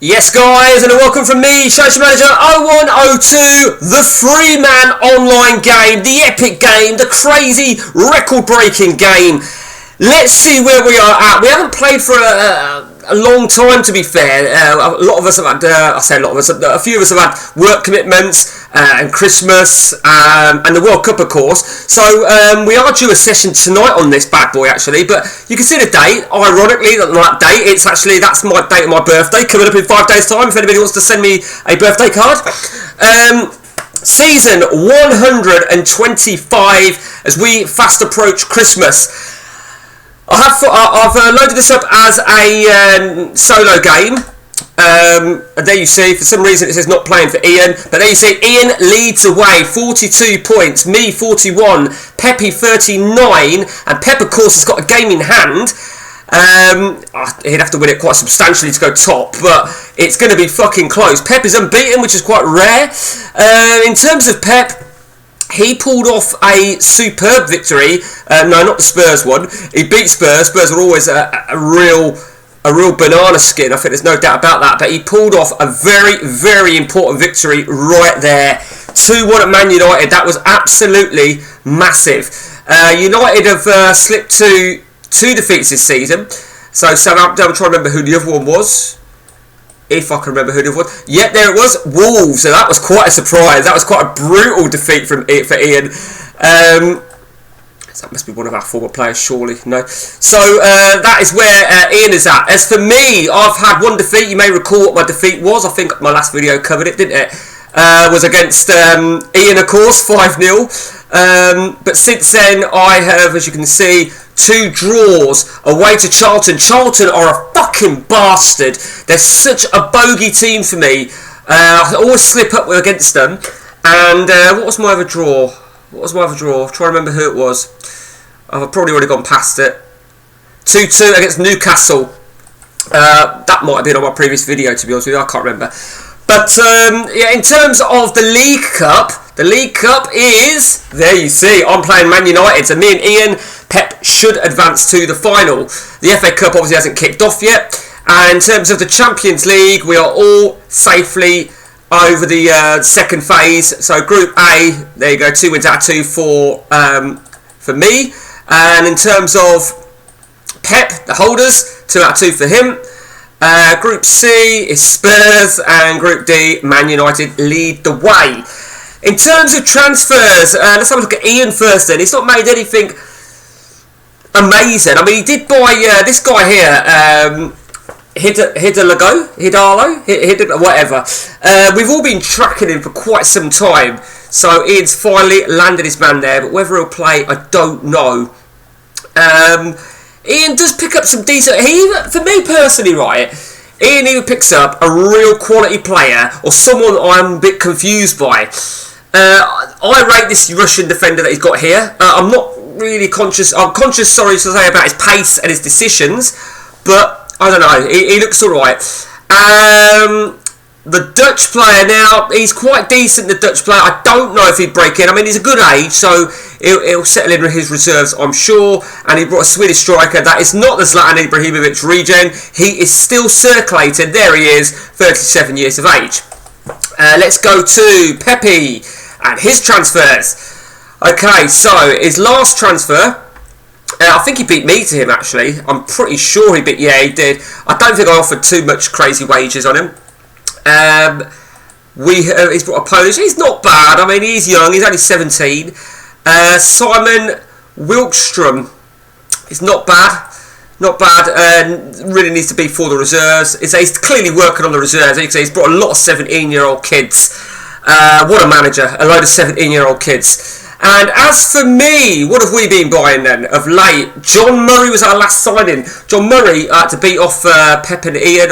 Yes, guys, and a welcome from me, Social Manager 0102, the free man online game, the epic game, the crazy record-breaking game. Let's see where we are at. We haven't played for a long time, to be fair. A lot of us have had, a few of us have had work commitments and Christmas and the World Cup, of course. So we are due a session tonight on this bad boy, actually. But you can see the date. Ironically, that date, that's my date of my birthday, coming up in 5 days' time. If anybody wants to send me a birthday card. Season 125 as we fast approach Christmas. I've loaded this up as a solo game. And there you see, for some reason it says not playing for Ian. But there you see, Ian leads away, 42 points. Me, 41. Peppy, 39. And Pep, of course, has got a game in hand. He'd have to win it quite substantially to go top, but it's going to be fucking close. Pep is unbeaten, which is quite rare. In terms of Pep, he pulled off a superb victory. No, not the Spurs one. He beat Spurs. Spurs are always a real banana skin. I think there's no doubt about that. But he pulled off a very, very important victory right there. 2-1 at Man United. That was absolutely massive. United have slipped to 2 defeats this season. So Southampton, I'm trying to remember who the other one was. If I can remember who it was. Yep, there it was. Wolves. So that was quite a surprise. That was quite a brutal defeat for Ian. That must be one of our former players, surely. No. So that is where Ian is at. As for me, I've had 1 defeat. You may recall what my defeat was. I think my last video covered it, didn't it? Was against Ian, of course, 5-0. But since then, I have, as you can see, 2 draws away to Charlton. Charlton are a fucking bastard. They're such a bogey team for me. I always slip up against them. And what was my other draw? I'm trying to remember who it was. I've probably already gone past it. 2-2 against Newcastle. That might have been on my previous video, to be honest with you. I can't remember. But yeah, in terms of the League Cup is, there you see, I'm playing Man United. So me and Ian, Pep should advance to the final. The FA Cup obviously hasn't kicked off yet. And in terms of the Champions League, we are all safely over the second phase. So Group A, there you go, 2 wins out of 2 for me. And in terms of Pep, the holders, 2 out of 2 for him. Group C is Spurs, and Group D, Man United lead the way. In terms of transfers, let's have a look at Ian first then. He's not made anything amazing. I mean, he did buy this guy here, Hidalgo, whatever. We've all been tracking him for quite some time, so Ian's finally landed his man there, but whether he'll play, I don't know. Ian does pick up some decent... for me personally, right, Ian either picks up a real quality player or someone I'm a bit confused by. I rate this Russian defender that he's got here. I'm not really conscious... I'm conscious, sorry to say, about his pace and his decisions, but I don't know. He looks alright. The Dutch player now, he's quite decent, the Dutch player. I don't know if he'd break in. I mean, he's a good age, so he'll settle in with his reserves, I'm sure. And he brought a Swedish striker. That is not the Zlatan Ibrahimovic regen. He is still circulated. There he is, 37 years of age. Let's go to Pepe and his transfers. Okay, so his last transfer... I think he beat me to him, actually. I'm pretty sure he beat... Yeah, he did. I don't think I offered too much crazy wages on him. He's brought a Polish. He's not bad. I mean, he's young. He's only 17. Simon Wilkstrom. He's not bad. Not bad. Really needs to be for the reserves. He's clearly working on the reserves. He's brought a lot of 17-year-old kids. What a manager. A load of 17-year-old kids. And as for me, what have we been buying then of late? John Murray was our last signing. John Murray to beat off Pep and Ian.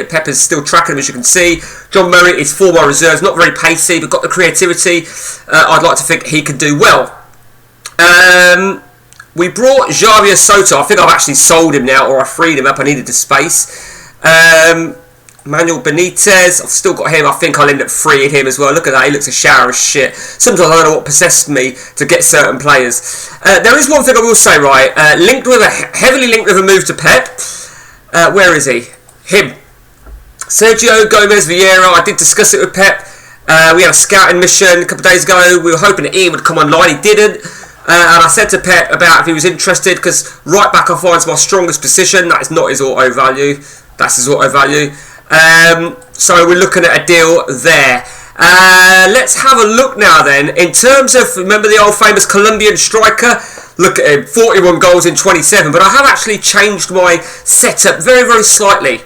Pep is still tracking him, as you can see. John Murray is for my reserves. Not very pacey, but got the creativity. I'd like to think he can do well. We brought Javier Soto. I think I've actually sold him now, or I freed him up. I needed the space. Manuel Benitez, I've still got him. I think I'll end up freeing him as well. Look at that, he looks a shower of shit. Sometimes I don't know what possessed me to get certain players. There is one thing I will say, right, heavily linked with a move to Pep. Where is he? Him. Sergio Gomez Vieira, I did discuss it with Pep. We had a scouting mission a couple of days ago. We were hoping that Ian would come online. He didn't. And I said to Pep about if he was interested, because right back I find is my strongest position. That is not his auto value. That's his auto value. So we're looking at a deal there. Let's have a look now then. In terms of, remember the old famous Colombian striker? Look at him, 41 goals in 27. But I have actually changed my setup very, very slightly.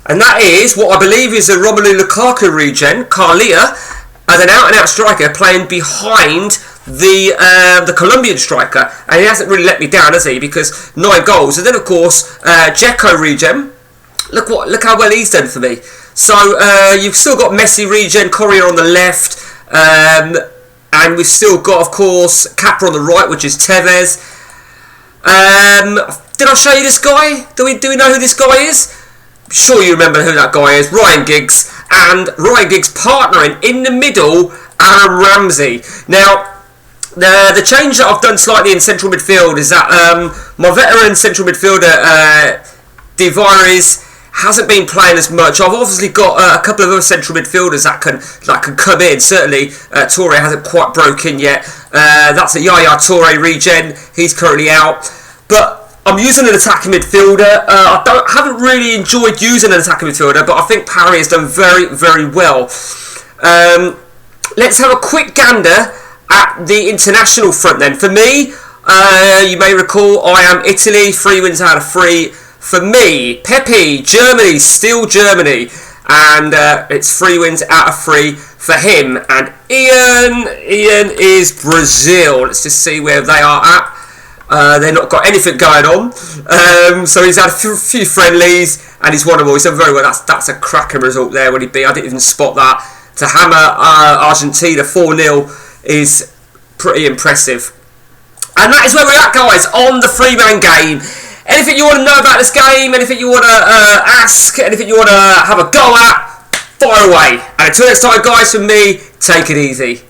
And that is what I believe is a Romelu Lukaku regen, Carlia, as an out-and-out striker playing behind the Colombian striker. And he hasn't really let me down, has he? Because 9 goals. And then, of course, Dzeko regen. Look how well he's done for me. So you've still got Messi regen, Correa on the left. And we've still got, of course, Kappa on the right, which is Tevez. Did I show you this guy? Do we know who this guy is? I'm sure you remember who that guy is. Ryan Giggs. And Ryan Giggs partnering in the middle, Aaron Ramsey. Now, the change that I've done slightly in central midfield is that my veteran central midfielder, Divaris, hasn't been playing as much. I've obviously got a couple of other central midfielders that can come in. Certainly, Toure hasn't quite broken yet. That's a Yaya Toure regen. He's currently out. But I'm using an attacking midfielder. I haven't really enjoyed using an attacking midfielder, but I think Parry has done very, very well. Let's have a quick gander at the international front then. For me, you may recall, I am Italy, 3 wins out of 3. For me, Pepe, Germany, still Germany. And it's 3 wins out of 3 for him. And Ian is Brazil. Let's just see where they are at. They've not got anything going on. So he's had a few friendlies and he's won them all. He's done very well. That's a cracking result there when he beat. I didn't even spot that. To hammer Argentina 4-0 is pretty impressive. And that is where we're at, guys, on the 3-man game. Anything you want to know about this game, anything you want to ask, anything you want to have a go at, fire away. And until next time, guys, from me, take it easy.